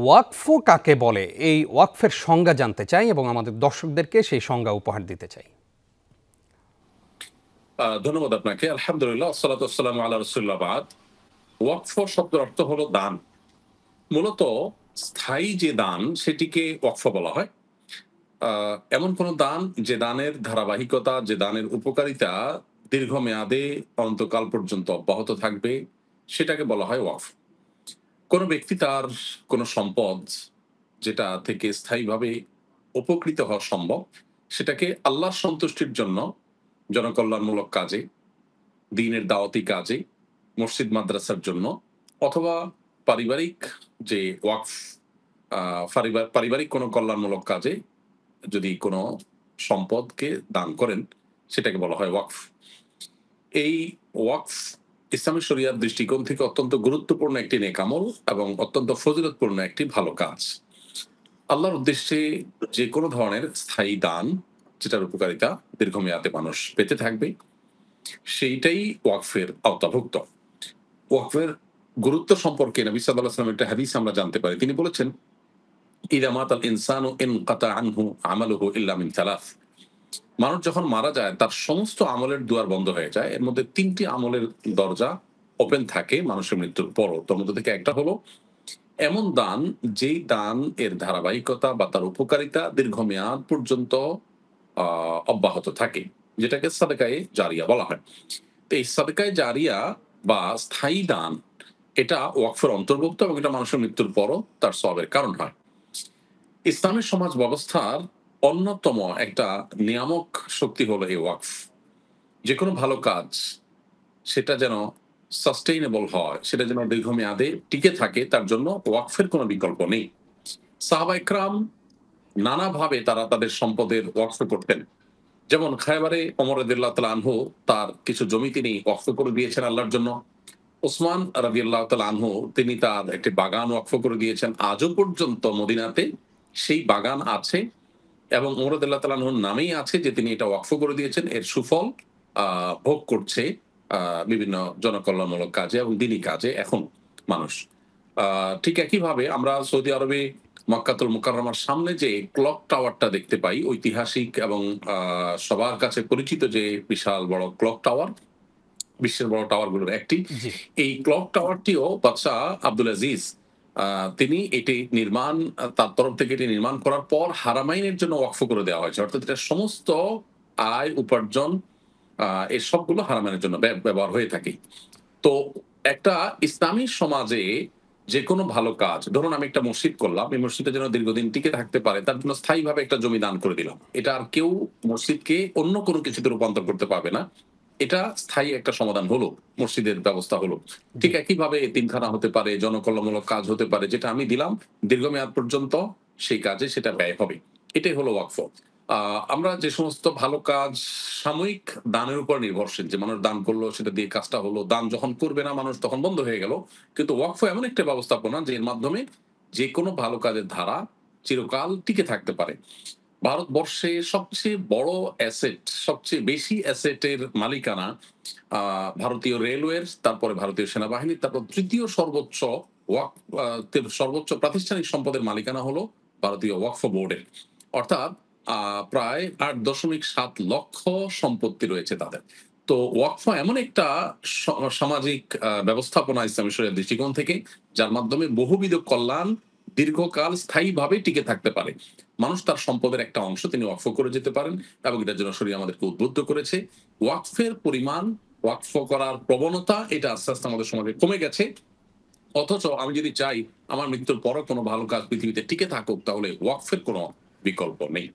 ওয়াকফ কাকে বলে, এই ওয়াকফের সংজ্ঞা জানতে চাই এবং আমাদের দর্শকদেরকে সেই সংজ্ঞা উপহার দিতে চাই। ধন্যবাদ আপনাকে। আলহামদুলিল্লাহ, আসসালাতু ওয়াসসালামু আলা রাসূলিল্লাহ বাদ। ওয়াকফ শব্দের অর্থ হলো দান। মূলত স্থায়ী যে দান সেটিকে ওয়াকফ বলা হয়। এমন কোন দান যে দানের ধারাবাহিকতা, যে দানের উপকারিতা দীর্ঘমেয়াদে অনন্তকাল পর্যন্ত অব্যাহত থাকবে, সেটাকে বলা হয় ওয়াকফ। কোন ব্যক্তি তার কোন সম্পদ যেটা থেকে স্থায়ীভাবে উপকৃত হওয়া সম্ভব, সেটাকে আল্লাহর সন্তুষ্টির জন্য জনকল্যাণমূলক কাজে, দ্বীনের দাওয়াতি কাজে, মসজিদ মাদ্রাসার জন্য, অথবা পারিবারিক যে ওয়াকফ, পারিবারিক কোনো কল্যাণমূলক কাজে যদি কোনো সম্পদকে দান করেন, সেটাকে বলা হয় ওয়াকফ। এই ওয়াকফ ইসলামী শরিয়ার দৃষ্টিকোণ থেকে অত্যন্ত গুরুত্বপূর্ণ একটি নেক আমল এবং অত্যন্ত ফজিলতপূর্ণ একটি ভালো কাজ। আল্লাহর উদ্দেশ্যে যে কোনো ধরনের স্থায়ী দান, যেটার উপকারিতা দীর্ঘমেয়াদে মানুষ পেতে থাকবে, সেইটাই ওয়াকফের আওতাভুক্ত। ওয়াকফের গুরুত্ব সম্পর্কে নবী সাল্লাল্লাহু আলাইহি ওয়াসাল্লাম একটা হাদিস আমরা জানতে পারি। তিনি বলেছেন, ইযা মাতাল ইনসানু ইনকাতা আনহু আমালুহু ইল্লা মিন সালাস। মানুষ যখন মারা যায় তার সমস্ত আমলের দুয়ার বন্ধ হয়ে যায়। এর মধ্যে ৩টি আমলের দরজা ওপেন থাকে মানুষের মৃত্যুর পরও। তার মধ্যে থেকে একটা হলো এমন দান, যেই দান এর ধারাবাহিকতা বা তার উপকারিতা দীর্ঘমেয়াদ পর্যন্ত অব্যাহত থাকে, যেটাকে সাদকায়ে জারিয়া বলা হয়। তো এই সাদকায়ে জারিয়া বা স্থায়ী দান, এটা ওয়াকফের অন্তর্ভুক্ত এবং এটা মানুষের মৃত্যুর পরও তার সওয়াবের কারণ হয়। ইসলামের সমাজ ব্যবস্থার অন্যতম একটা নিয়ামক শক্তি হলো এই ওয়াকফ। যে কোনো ভালো কাজ সেটা যেন সাস্টেইনেবল হয়, সেটা যেন দীর্ঘমেয়াদে টিকে থাকে, তার জন্য ওয়াকফের কোনো বিকল্প নেই। সাহাবা ইকরাম নানাভাবে তারা তাদের সম্পদের ওয়াকফ করতেন। যেমন খায়বারে ওমর রাদিয়াল্লাহু তাআলা আনহু তার কিছু জমি তিনি ওয়াকফ করে দিয়েছেন আল্লাহর জন্য। ওসমান রাদিয়াল্লাহু তাআলা আনহু তিনি তার একটি বাগান ওয়াকফ করে দিয়েছেন। আজও পর্যন্ত মদিনাতে সেই বাগান আছে এবং ওমর রাদিয়াল্লাহু তাআলা আনহুর নামেই আছে যে তিনি এটা ওয়াকফ করে দিয়েছেন। এর সুফল ভোগ করছে বিভিন্ন জনকল্যাণমূলক কাজে এবং দ্বীনি কাজে এখন মানুষ। ঠিক একইভাবে আমরা সৌদি আরবে মক্কাতুল মুকাররমার সামনে যে ক্লক টাওয়ারটা দেখতে পাই, ঐতিহাসিক এবং সবার কাছে পরিচিত যে বিশাল বড় ক্লক টাওয়ার, বিশ্বের বড় টাওয়ারগুলোর একটি। জি। এই ক্লক টাওয়ারটিও বাদশাহ আব্দুল আজিজ তিনি এটি নির্মাণ, তার তরফ থেকে এটি নির্মাণ করার পর হারামাইনের জন্য ওয়াকফ করে দেওয়া হয়েছে। অর্থাৎ এটা সমস্ত আয় উপার্জন এই সবগুলো হারামাইনের জন্য ব্যবহার হয়ে থাকে। তো একটা ইসলামী সমাজে যে কোনো ভালো কাজ, ধরুন আমি একটা মসজিদ করলাম, এই মসজিদটা যেন দীর্ঘদিন টিকে থাকতে পারে, তার জন্য স্থায়ীভাবে একটা জমি দান করে দিলাম। এটা আর কেউ মসজিদকে অন্য কোনো কিছুতে রূপান্তর করতে পারবে না। এটা স্থায়ী একটা সমাধান হলো, মসজিদের ব্যবস্থা হলো। ঠিক একইভাবে এতিমখানা হতে পারে, জনকল্যাণমূলক কাজ হতে পারে, যেটা আমি দিলাম দীর্ঘমেয়াদ পর্যন্ত সেই কাজে সেটা ব্যয় হবে। এটাই হলো ওয়াকফ। আমরা যে সমস্ত ভালো কাজ সাময়িক দানের উপর নির্ভরশীল, যে মানুষ দান করলো সেটা দিয়ে কাজটা হলো, দান যখন করবে না মানুষ তখন বন্ধ হয়ে গেল। কিন্তু ওয়াকফ এমন একটা ব্যবস্থাপনা যে এর মাধ্যমে যে কোনো ভালো কাজের ধারা চিরকাল টিকে থাকতে পারে। ভারতবর্ষে সবচেয়ে বড় অ্যাসেট, সবচেয়ে বেশি অ্যাসেটের মালিকানা ভারতীয় রেলওয়ের, তারপরে ভারতীয় সেনাবাহিনীর, তারপর তৃতীয় সর্বোচ্চ সর্বোচ্চ প্রাতিষ্ঠানিক সম্পদের মালিকানা হলো ভারতীয় ওয়াকফ বোর্ডের। অর্থাৎ প্রায় ৮.৭ লক্ষ সম্পত্তি রয়েছে তাদের। তো ওয়াকফ এমন একটা সামাজিক ব্যবস্থাপনা ইসলামী শরিয়ার দৃষ্টিকোণ থেকে, যার মাধ্যমে বহুবিধ কল্যাণ দীর্ঘকাল স্থায়ীভাবে টিকে থাকতে পারে। মানুষ তার সম্পদের একটা অংশ তিনি ওয়াকফ করে যেতে পারেন এবং এটার জন্য শরিয়া আমাদেরকে উদ্বুদ্ধ করেছে। ওয়াকফের পরিমাণ, ওয়াকফ করার প্রবণতা, এটা আস্তে আস্তে আমাদের সমাজে কমে গেছে। অথচ আমি যদি চাই আমার মৃত্যুর পরও কোনো ভালো কাজ পৃথিবীতে টিকে থাকুক, তাহলে ওয়াকফের কোনো বিকল্প নেই।